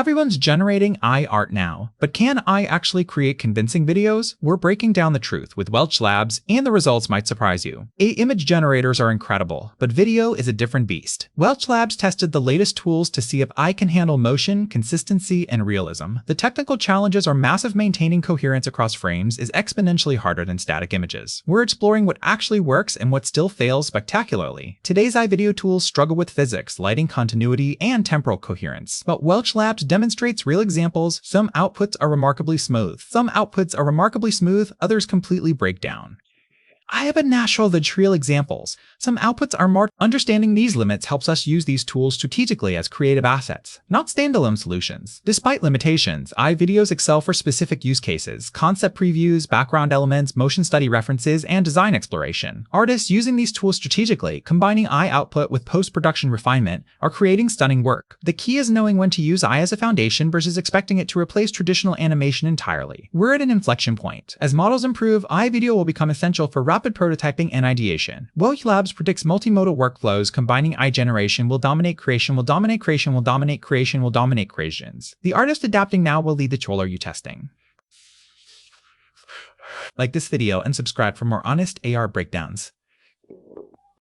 Everyone's generating AI art now, but can AI actually create convincing videos? We're breaking down the truth with Welch Labs, and the results might surprise you. AI image generators are incredible, but video is a different beast. Welch Labs tested the latest tools to see if AI can handle motion, consistency, and realism. The technical challenges are massive. Maintaining coherence across frames is exponentially harder than static images. We're exploring what actually works and what still fails spectacularly. Today's AI video tools struggle with physics, lighting continuity, and temporal coherence, but Welch Labs demonstrates real examples. Some outputs are remarkably smooth, others completely break down. I have a natural real examples. Some outputs are marked. Understanding these limits helps us use these tools strategically as creative assets, not standalone solutions. Despite limitations, AI videos excel for specific use cases: concept previews, background elements, motion study references, and design exploration. Artists using these tools strategically, combining AI output with post-production refinement, are creating stunning work. The key is knowing when to use AI as a foundation versus expecting it to replace traditional animation entirely. We're at an inflection point. As models improve, AI video will become essential for rapid prototyping and ideation. Welch Labs predicts multimodal workflows combining AI generation will dominate creations. The artist adapting now will lead the tool. Are you testing? Like this video and subscribe for more honest AR breakdowns.